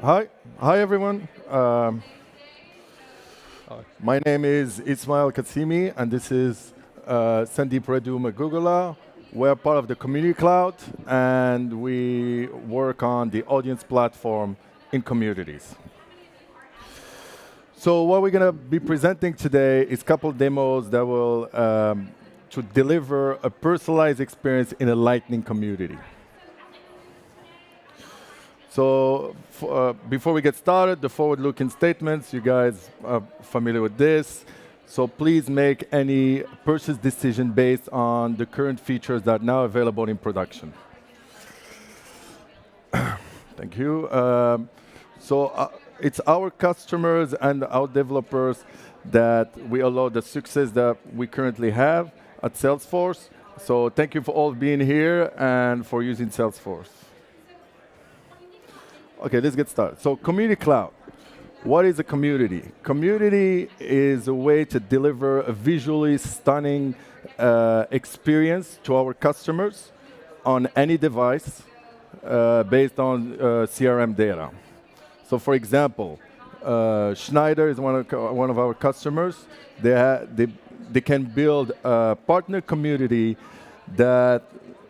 Hi, hi everyone. My name is Ismail Katsimi, and this is Sandeep Reddu Magugula. We're part of the Community Cloud, and we work on the audience platform in communities. So what we're going to be presenting today is a couple demos that will to deliver a personalized experience in a Lightning community. So before we get started, the forward-looking statements, you guys are familiar with this. So please make any purchase decision based on the current features that are now available in production. Thank you. It's our customers and our developers that we allow the success that we currently have at Salesforce. So thank you for all being here and for using Salesforce. Okay, let's get started. So Community Cloud. What is a community? Community is a way to deliver a visually stunning experience to our customers on any device based on CRM data. So for example, Schneider is one of our customers. They can build a partner community that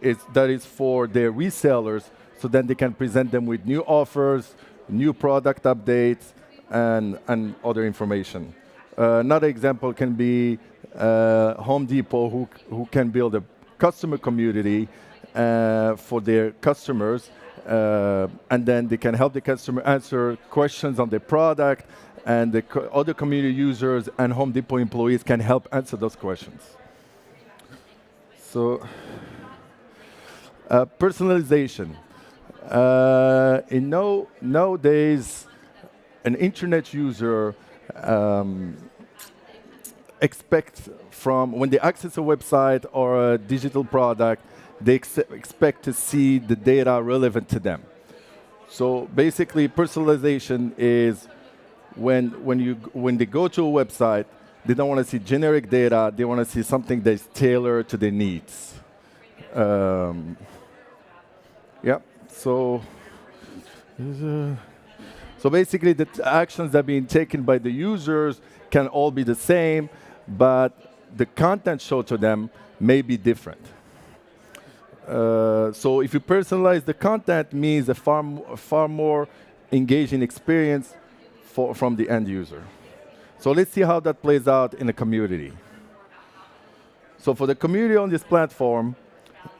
is for their resellers, so then they can present them with new offers, new product updates, and other information. Another example can be Home Depot, who can build a customer community for their customers, and then they can help the customer answer questions on their product, and the other community users and Home Depot employees can help answer those questions. So, personalization. Nowadays, an internet user expects from when they access a website or a digital product, they expect to see the data relevant to them. So basically, personalization is when they go to a website, they don't want to see generic data. They want to see something that's tailored to their needs. Yeah. So basically, the actions that are being taken by the users can all be the same, but the content shown to them may be different. So if you personalize the content, means a far more engaging experience from the end user. So let's see how that plays out in a community. So for the community on this platform,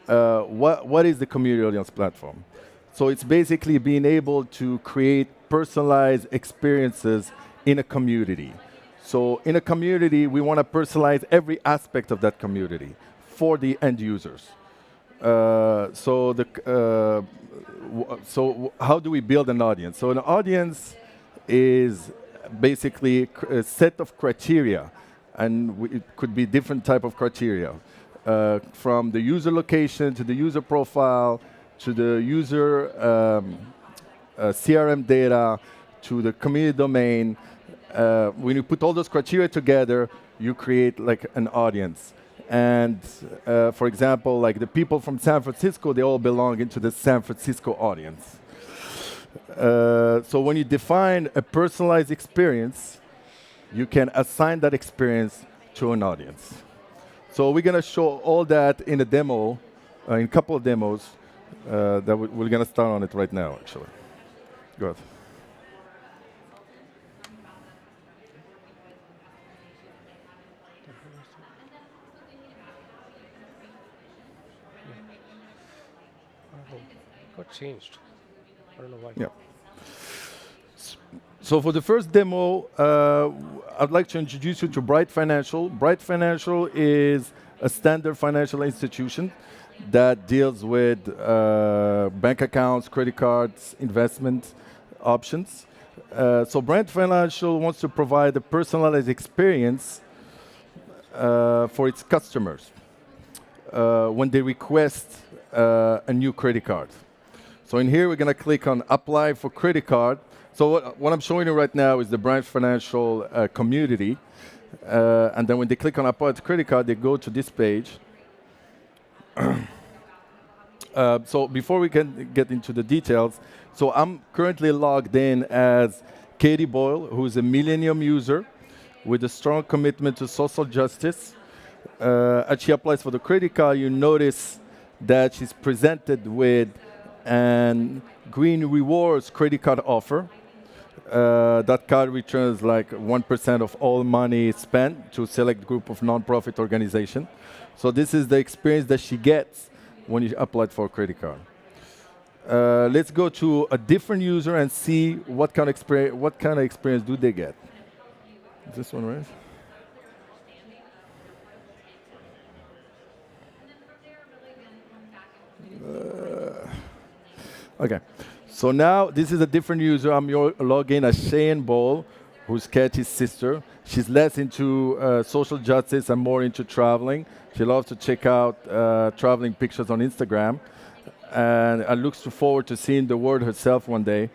what is the community audience platform? So it's basically being able to create personalized experiences in a community. So in a community, we want to personalize every aspect of that community for the end users. So how do we build an audience? So an audience is basically a set of criteria, and it could be different type of criteria, from the user location to the user profile to the user CRM data to the community domain. When you put all those criteria together, you create like an audience. And for example, like the people from San Francisco, they all belong into the San Francisco audience. So when you define a personalized experience, you can assign that experience to an audience. So we're going to show all that in a demo, in a couple of demos that we're going to start on it right now, actually. Go ahead. Got changed. I don't know why. Yeah. So for the first demo, I'd like to introduce you to Bright Financial. Bright Financial is a standard financial institution that deals with bank accounts, credit cards, investment options. So Bright Financial wants to provide a personalized experience for its customers when they request a new credit card. So in here, we're going to click on Apply for Credit Card. So what I'm showing you right now is the Bright Financial community. And then when they click on Apply to Credit Card, they go to this page. So before we can get into the details, so I'm currently logged in as Katie Boyle, who's a Millennium user with a strong commitment to social justice. As she applies for the credit card, you notice that she's presented with an Green Rewards credit card offer. That card returns like 1% of all money spent to a select group of nonprofit organization. So this is the experience that she gets when you applied for a credit card. Let's go to a different user and see what kind of experience do they get. Is this one right? Okay, so now this is a different user. I'm logging as Cheyenne Ball, who's Katie's sister. She's less into social justice and more into traveling. She loves to check out traveling pictures on Instagram, and looks forward to seeing the world herself one day.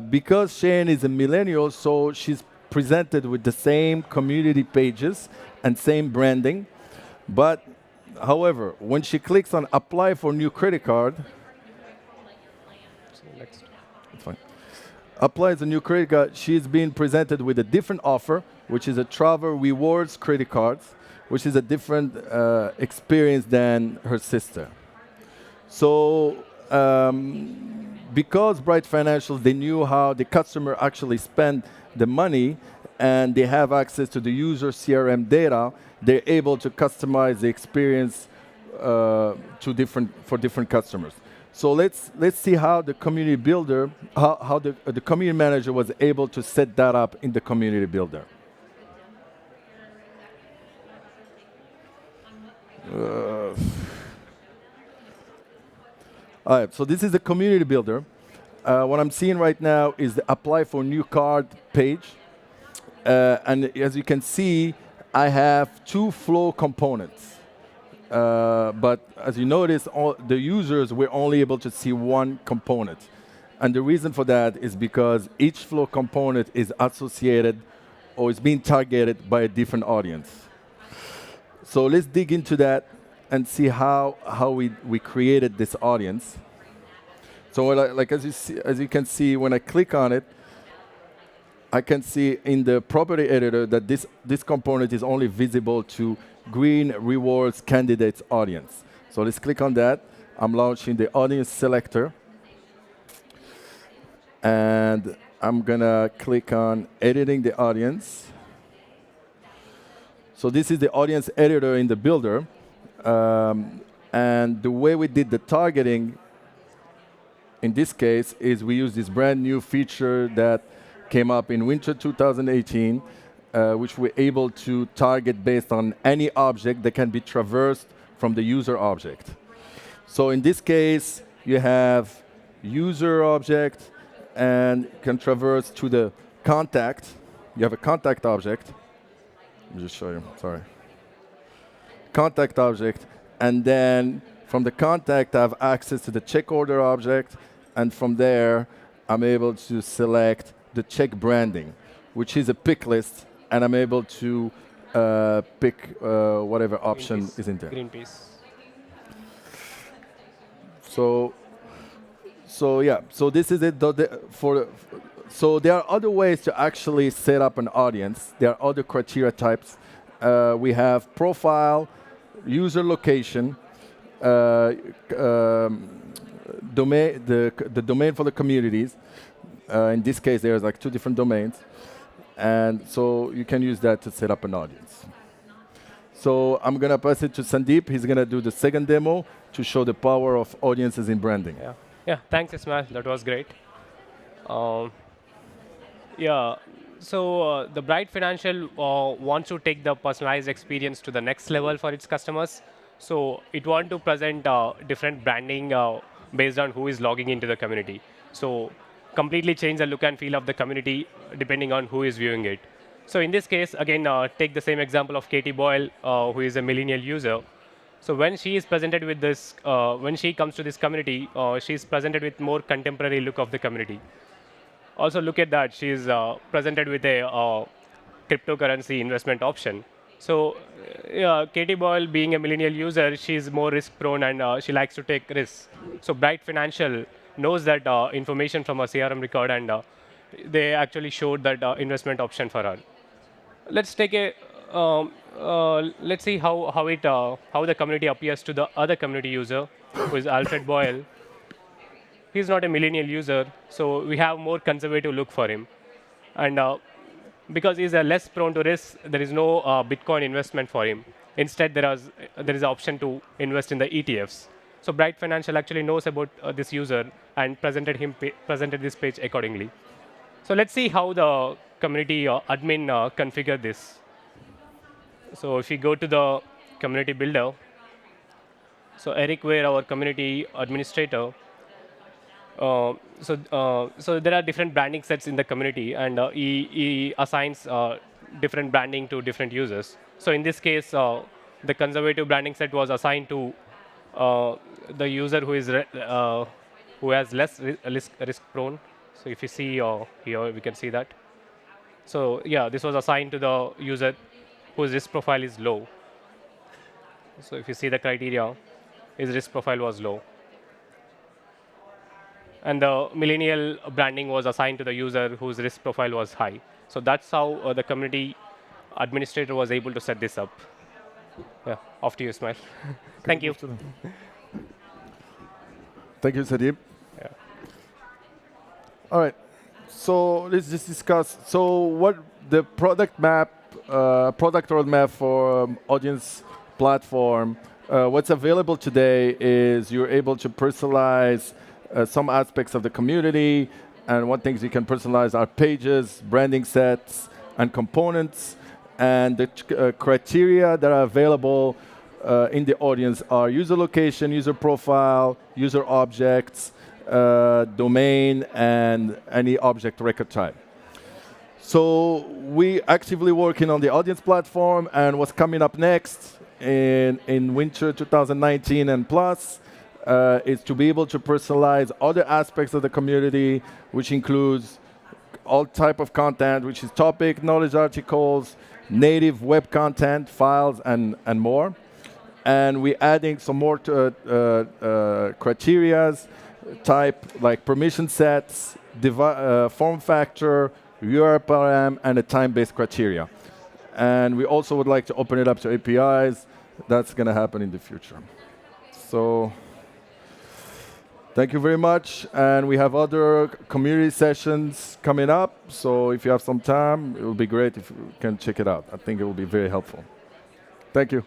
Because Cheyenne is a millennial, so she's presented with the same community pages and same branding. But, however, when she clicks on apply for new credit card, Next. it's fine. Applies a new credit card, she is being presented with a different offer, which is a travel rewards credit card, which is a different experience than her sister. So, because Bright Financials, they knew how the customer actually spent the money, and they have access to the user CRM data, they're able to customize the experience for different customers. So let's see how the community builder, how the community manager was able to set that up in the community builder. All right, so this is the community builder. What I'm seeing right now is the apply for new card page. And as you can see, I have two flow components. But as you notice, the users were only able to see one component. And the reason for that is because each flow component is associated or is being targeted by a different audience. So let's dig into that and see how we created this audience. So as you can see, when I click on it, I can see in the property editor that this component is only visible to Green Rewards Candidates audience. So let's click on that. I'm launching the audience selector. And I'm going to click on editing the audience. So this is the audience editor in the builder. And the way we did the targeting in this case is we use this brand new feature that came up in winter 2018, which we're able to target based on any object that can be traversed from the user object. So in this case, you have user object and can traverse to the contact. You have a contact object. Let me just show you, sorry. Contact object, and then from the contact, I have access to the check order object, and from there, I'm able to select the check branding, which is a pick list, and I'm able to pick whatever option is in there. Greenpeace. So yeah, so this is it. So there are other ways to actually set up an audience. There are other criteria types. We have profile, user location, domain, the domain for the communities. In this case, there's like 2 different domains. And so you can use that to set up an audience. So I'm going to pass it to Sandeep. He's going to do the second demo to show the power of audiences in branding. Yeah, thanks, Ismail. That was great. Yeah, so the Bright Financial wants to take the personalized experience to the next level for its customers. So it wants to present different branding based on who is logging into the community. So completely change the look and feel of the community depending on who is viewing it. So in this case, again, take the same example of Katie Boyle, who is a millennial user. So when she is presented with this, when she comes to this community, she's presented with more contemporary look of the community. Also, look at that. She's presented with a cryptocurrency investment option. So, Katie Boyle, being a millennial user, she's more risk prone and she likes to take risks. So, Bright Financial knows that information from a CRM record and they actually showed that investment option for her. Let's take a let's see how the community appears to the other community user, who is Alfred Boyle. He's not a millennial user, so we have more conservative look for him. And because he's less prone to risk, there is no Bitcoin investment for him. Instead, there is an option to invest in the ETFs. So Bright Financial actually knows about this user and presented this page accordingly. So let's see how the community admin configure this. So if we go to the community builder, so Eric Ware, our community administrator, so there are different branding sets in the community, and he assigns different branding to different users. So in this case, the conservative branding set was assigned to the user who has less risk prone. So if you see here, we can see that. So yeah, this was assigned to the user whose risk profile is low. So if you see the criteria, his risk profile was low. And the millennial branding was assigned to the user whose risk profile was high. So that's how the community administrator was able to set this up. Yeah, off to you, Ismail. Thank you. Thank you, Sadeep. Yeah. All right. So let's just discuss. So what the product roadmap for audience platform. What's available today is you're able to personalize some aspects of the community, and one thing you can personalize are pages, branding sets, and components. And the criteria that are available in the audience are user location, user profile, user objects, domain, and any object record type. So we actively working on the audience platform, and what's coming up next in winter 2019 and plus is to be able to personalize other aspects of the community, which includes all type of content, which is topic, knowledge articles, native web content, files, and more. And we're adding some more criteria, type like permission sets, form factor, URL, and a time-based criteria. And we also would like to open it up to APIs. That's going to happen in the future. So thank you very much. And we have other community sessions coming up. So if you have some time, it would be great if you can check it out. I think it will be very helpful. Thank you.